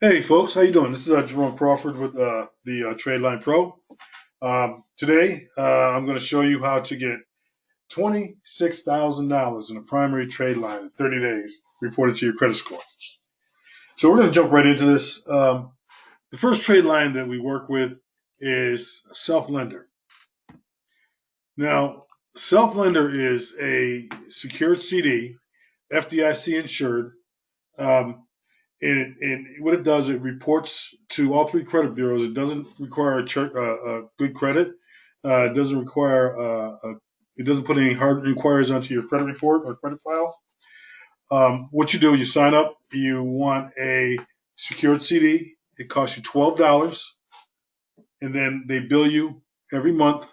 Hey folks, how you doing? This is Jerome Crawford with the Trade Line Pro. Today, I'm going to show you how to get $26,000 in a primary trade line in 30 days reported to your credit score. So we're going to jump right into this. The first trade line that we work with is self-lender. Now, self-lender is a secured CD, FDIC insured. Um, and what it does, it reports to all three credit bureaus. It doesn't require a good credit. It doesn't require it doesn't put any hard inquiries onto your credit report or credit file. What you do, you sign up. You want a secured CD. It costs you $12, and then they bill you every month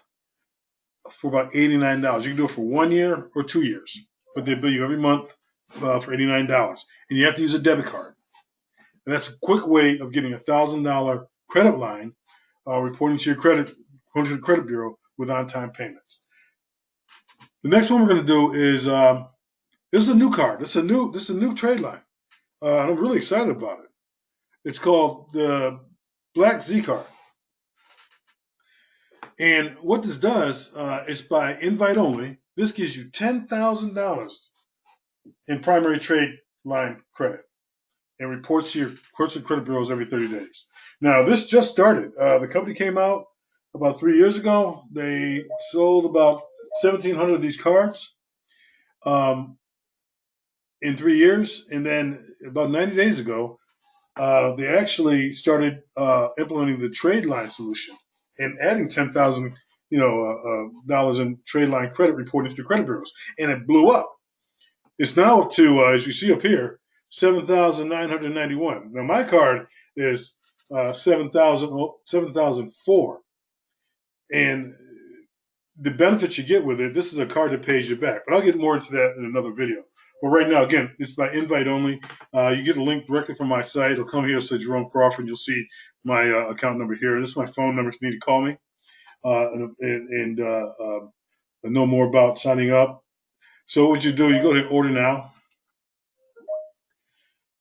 for about $89. You can do it for 1 year or 2 years, but they bill you every month for $89, and you have to use a debit card. And that's a quick way of getting $1,000 credit line reporting to the credit bureau with on-time payments. The next one we're going to do is this is a new card. This is a new trade line. I'm really excited about it. It's called the Black Z card. And what this does is by invite only. This gives you $10,000 in primary trade line credit and reports to your credit bureaus every 30 days. Now, this just started. The company came out about 3 years ago. They sold about 1,700 of these cards in 3 years. And then about 90 days ago, they actually started implementing the trade line solution and adding $10,000 dollars in trade line credit reporting to credit bureaus. And it blew up. It's now up to, as you see up here, 7,991. Now my card is 7,004, and the benefits you get with it. This is a card that pays you back, but I'll get more into that in another video. But right now, again, it's by invite only. You get a link directly from my site. It'll come here. It says Jerome Crawford. You'll see my account number here. This is my phone number if you need to call me and know more about signing up. So what you do, you go to order now.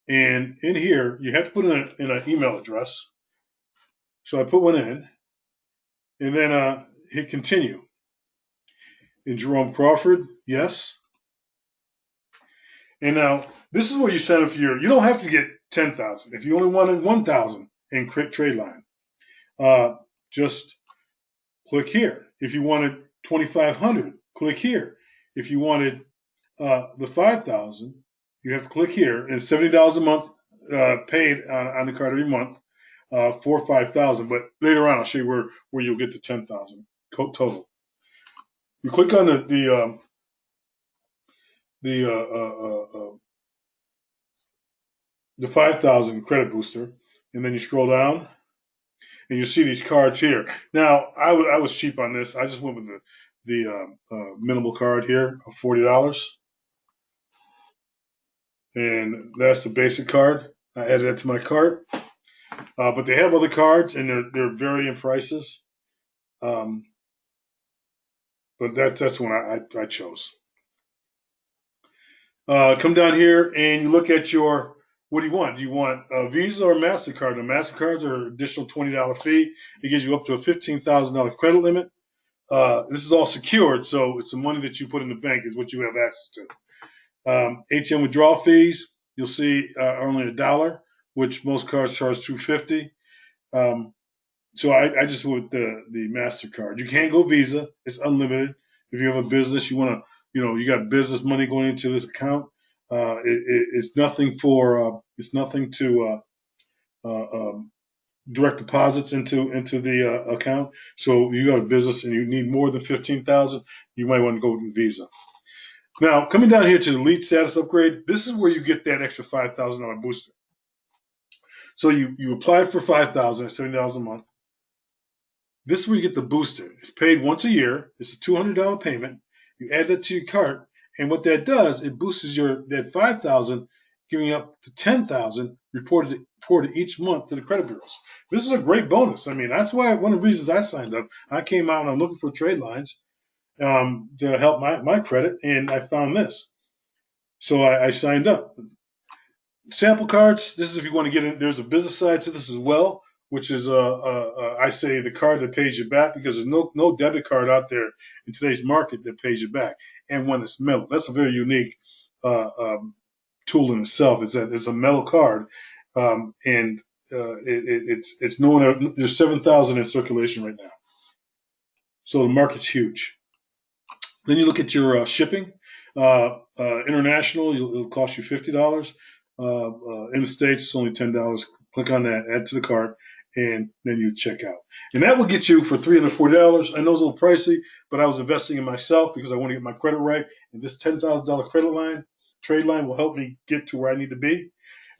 And in here, you have to put in an email address. So I put one in, and then hit continue. And Jerome Crawford, yes. And now this is where you sign up for you don't have to get 10,000. If you only wanted 1,000 in trade line, just click here. If you wanted 2,500, click here. If you wanted the 5,000, you have to click here, and $70 a month paid on the card every month for 5,000. But later on, I'll show you where you'll get the 10,000 total. You click on the 5,000 credit booster, and then you scroll down, and you see these cards here. Now, I was cheap on this. I just went with the minimal card here of $40. And that's the basic card. I added that to my cart. But they have other cards, and they're varying prices. But that's the one I chose. Come down here, and you look at what do you want? Do you want a Visa or MasterCard? The MasterCards are an additional $20 fee. It gives you up to a $15,000 credit limit. This is all secured, so it's the money that you put in the bank is what you have access to. ATM withdrawal fees, you'll see are only $1, which most cards charge $2.50. So I just went with the MasterCard. You can't go Visa; it's unlimited. If you have a business, you got business money going into this account. It's nothing to direct deposits into the account. So if you got a business and you need more than 15,000, you might want to go with Visa. Now, coming down here to the Elite Status Upgrade, this is where you get that extra $5,000 booster. So you applied for $5,000 at $70 a month. This is where you get the booster. It's paid once a year. It's a $200 payment. You add that to your cart, and what that does, it boosts that $5,000, giving up to $10,000 reported each month to the credit bureaus. This is a great bonus. I mean, that's why one of the reasons I signed up. I came out and I'm looking for trade lines to help my credit, and I found this. So I signed up. Sample cards. This is if you want to get in. There's a business side to this as well, which is I say the card that pays you back, because there's no debit card out there in today's market that pays you back, and when it's metal. That's a very unique uh, um, tool in itself. It's a metal card, and it's known. There's 7,000 in circulation right now, so the market's huge. Then you look at your shipping. International, it'll cost you $50. In the States, it's only $10. Click on that, add to the cart, and then you check out. And that will get you for $340. I know it's a little pricey, but I was investing in myself because I want to get my credit right. And this $10,000 credit line, trade line, will help me get to where I need to be.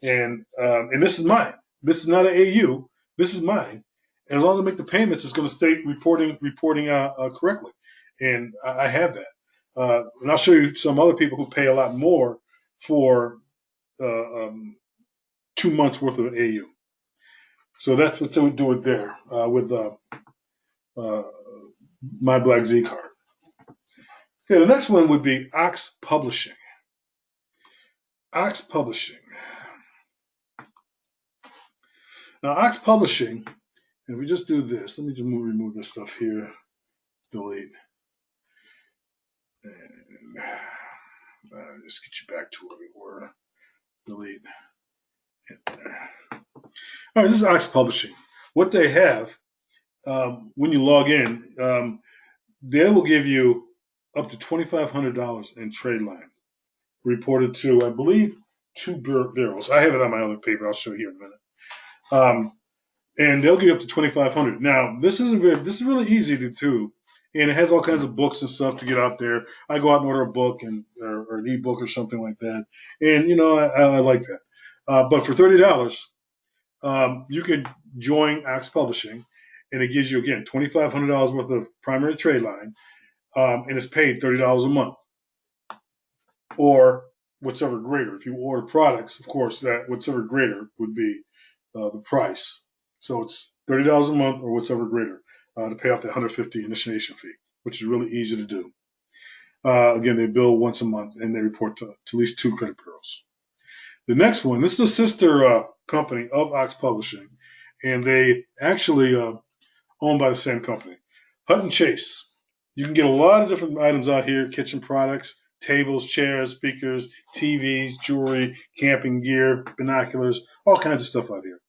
And this is mine. This is not an AU. This is mine. And as long as I make the payments, it's going to stay reporting correctly. And I have that. And I'll show you some other people who pay a lot more for 2 months worth of AU. So that's what they would do it there with my Black Z card. Okay, the next one would be Ox Publishing. Ox Publishing. Now, Ox Publishing, if we just do this, let me just remove this stuff here, delete, and just get you back to where we were, delete. All right, this is Ox Publishing. What they have, when you log in, they will give you up to $2,500 in trade line, reported to, I believe, 2 bureaus. I have it on my other paper. I'll show you in a minute. And they'll give you up to $2,500. Now, this is really easy to do, and it has all kinds of books and stuff to get out there. I go out and order a book or an ebook or something like that, and I like that. But for $30, you can join Ox Publishing, and it gives you again $2,500 worth of primary trade line, and it's paid $30 a month, or whatever greater. If you order products, of course, that whatever greater would be the price. So it's $30 a month or whatever greater to pay off the $150 initiation fee, which is really easy to do. Again, they bill once a month and they report to at least 2 credit bureaus. The next one, this is a sister company of Ox Publishing, and they actually owned by the same company, Hutton Chase. You can get a lot of different items out here: kitchen products, tables, chairs, speakers, TVs, jewelry, camping gear, binoculars, all kinds of stuff out here.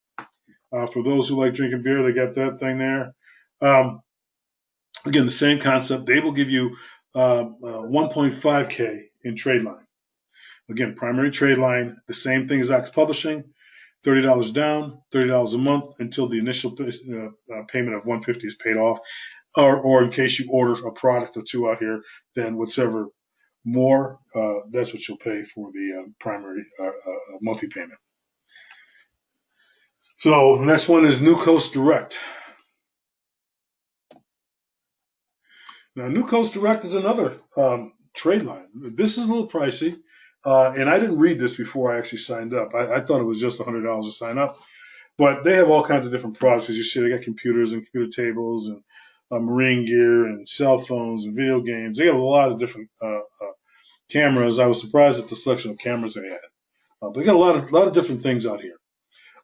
For those who like drinking beer, they got that thing there. Again, the same concept. They will give you 1.5K in trade line. Again, primary trade line, the same thing as Ox Publishing, $30 down, $30 a month until the initial payment of $150 is paid off, or in case you order a product or two out here, then whatever more, that's what you'll pay for the primary monthly payment. So the next one is New Coast Direct. Now, New Coast Direct is another trade line. This is a little pricey, and I didn't read this before I actually signed up. I thought it was just $100 to sign up, but they have all kinds of different products. As you see, they got computers and computer tables and marine gear and cell phones and video games. They have a lot of different cameras. I was surprised at the selection of cameras they had. But they got a lot of different things out here.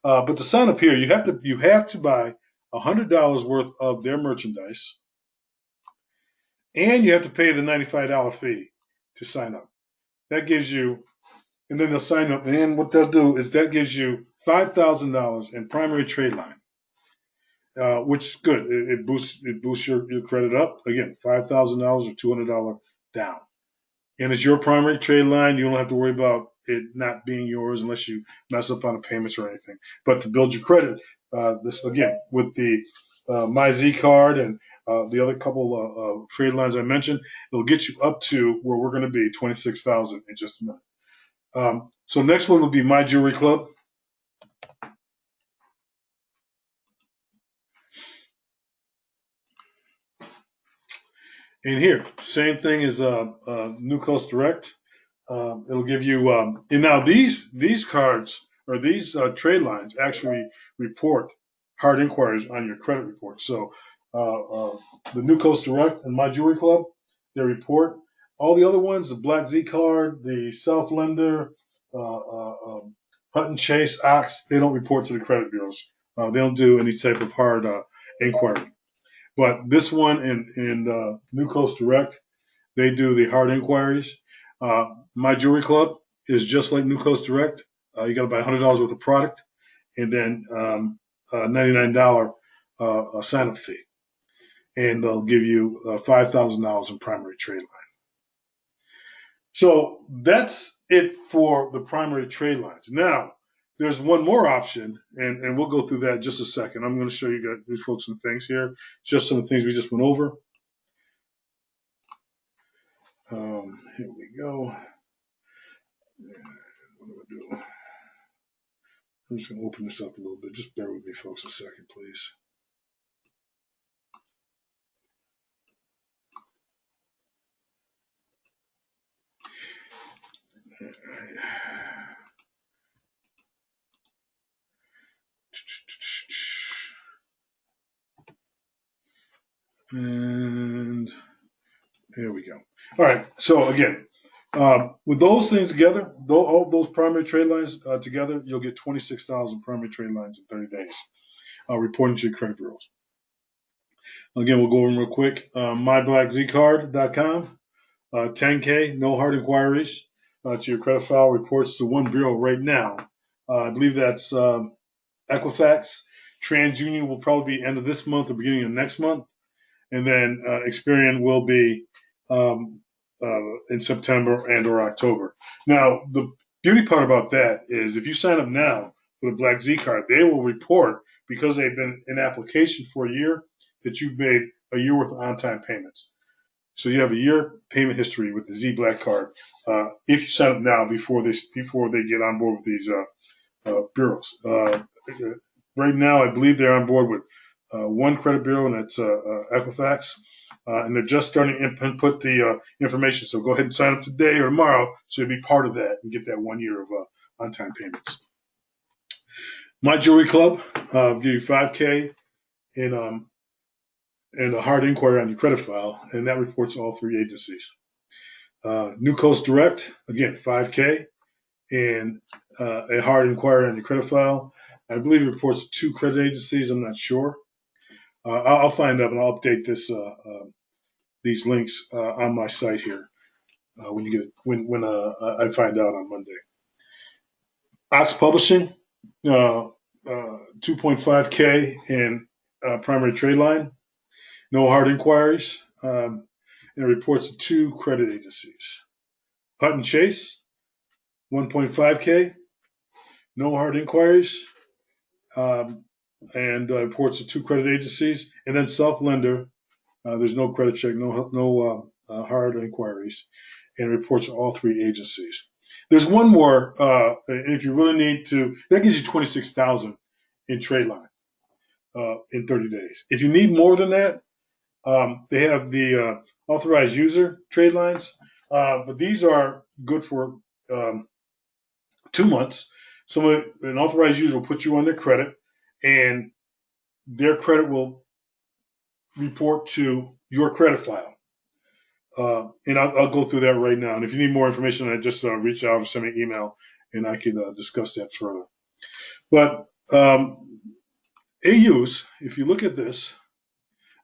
But to sign up here, you have to buy $100 worth of their merchandise, and you have to pay the $95 fee to sign up. That gives you, and then they'll sign up, and what they'll do is that gives you $5,000 in primary trade line, which is good. It boosts your credit up. Again, $5,000 or $200 down. And it's your primary trade line. You don't have to worry about it not being yours unless you mess up on the payments or anything. But to build your credit, this again with the My Z card and the other couple of trade lines I mentioned, it'll get you up to where we're going to be, 26,000 in just a minute. So next one will be My Jewelry Club. And here, same thing as New Coast Direct. It'll give you, and now these cards or these trade lines actually report hard inquiries on your credit report. So the New Coast Direct and My Jewelry Club, they report. All the other ones, the Black Z card, the Self Lender, Hutton, Chase, Ox, they don't report to the credit bureaus. They don't do any type of hard inquiry. But this one and New Coast Direct, they do the hard inquiries. My Jewelry Club is just like New Coast Direct. You got to buy $100 worth of product and then $99 sign up fee. And they'll give you $5,000 in primary trade line. So that's it for the primary trade lines. Now, there's one more option, and we'll go through that in just a second. I'm going to show you folks some things here, just some of the things we just went over. Here we go. What do I do? I'm just going to open this up a little bit. Just bear with me, folks, a second, please. And there we go. All right. So again, with those things together, all those primary trade lines together, you'll get 26,000 primary trade lines in 30 days, reporting to your credit bureaus. Again, we'll go over them real quick. MyBlackZcard.com, 10K, no hard inquiries to your credit file, reports to one bureau right now. I believe that's Equifax. TransUnion will probably be end of this month or beginning of next month. And then Experian will be in September and or October. Now, the beauty part about that is if you sign up now for the Black Z card, they will report, because they've been in application for a year, that you've made a year worth of on-time payments. So you have a year payment history with the Z Black card if you sign up now before they get on board with these bureaus. Right now, I believe they're on board with one credit bureau, and that's Equifax. And they're just starting to input the information. So go ahead and sign up today or tomorrow so you'll be part of that and get that 1 year of on-time payments. My Jewelry Club give you 5K in a hard inquiry on your credit file, and that reports all three agencies. New Coast Direct, again, 5K and a hard inquiry on your credit file. I believe it reports to 2 credit agencies. I'm not sure. I'll find out and I'll update these links on my site here when I find out on Monday. Ox Publishing, 2.5K in primary trade line, no hard inquiries, and it reports to 2 credit agencies. Hutton Chase, 1.5K, no hard inquiries, and reports to 2 credit agencies. And then Self Lender, there's no credit check, no hard inquiries, and reports to all 3 agencies. There's one more, if you really need to, that gives you 26,000 in trade line in 30 days. If you need more than that, they have the authorized user trade lines, but these are good for 2 months. An authorized user will put you on their credit, and their credit will report to your credit file. And I'll go through that right now. And if you need more information, just reach out or send me an email, and I can discuss that further. But AUs, if you look at this,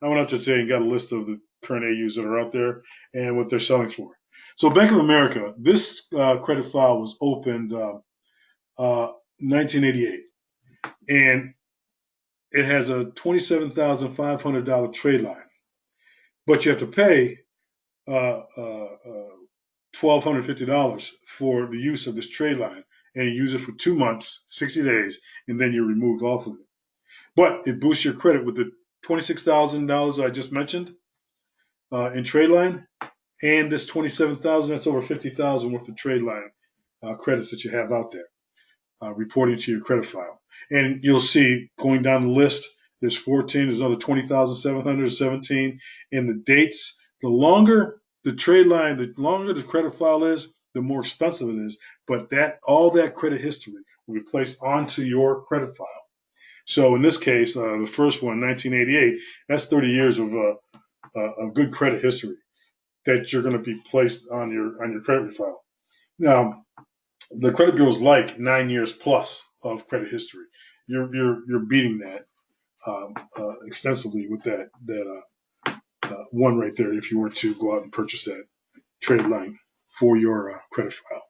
I went out there today and got a list of the current AUs that are out there and what they're selling for. So Bank of America, this credit file was opened 1988, and it has a $27,500 trade line, but you have to pay $1,250 for the use of this trade line, and you use it for 2 months, 60 days, and then you're removed off of it. But it boosts your credit with the $26,000 I just mentioned in trade line, and this $27,000, that's over $50,000 worth of trade line credits that you have out there reporting to your credit file. And you'll see going down the list, there's 14, there's another 20,717, and the dates. The longer the trade line, the longer the credit file is, the more expensive it is. But all that credit history will be placed onto your credit file. So in this case, the first one, 1988, that's 30 years of good credit history that you're going to be placed on your credit file. Now, the credit bureaus like 9 years plus of credit history. You're beating that extensively with that one right there. If you were to go out and purchase that trade line for your credit file.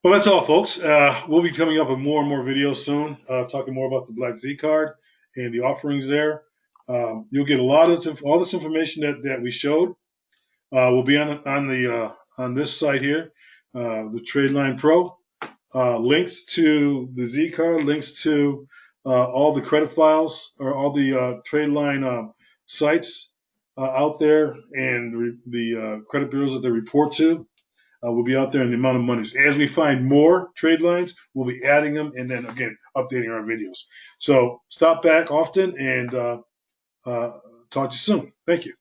Well, that's all, folks. We'll be coming up with more and more videos soon, talking more about the Black Z card and the offerings there. You'll get a lot of all this information that we showed. Will be on this site here, the Tradeline Pro. Links to the Z card, links to all the credit files or all the Tradeline sites out there, and the credit bureaus that they report to. Will be out there in the amount of monies. As we find more trade lines, we'll be adding them and then again updating our videos. So stop back often and talk to you soon. Thank you.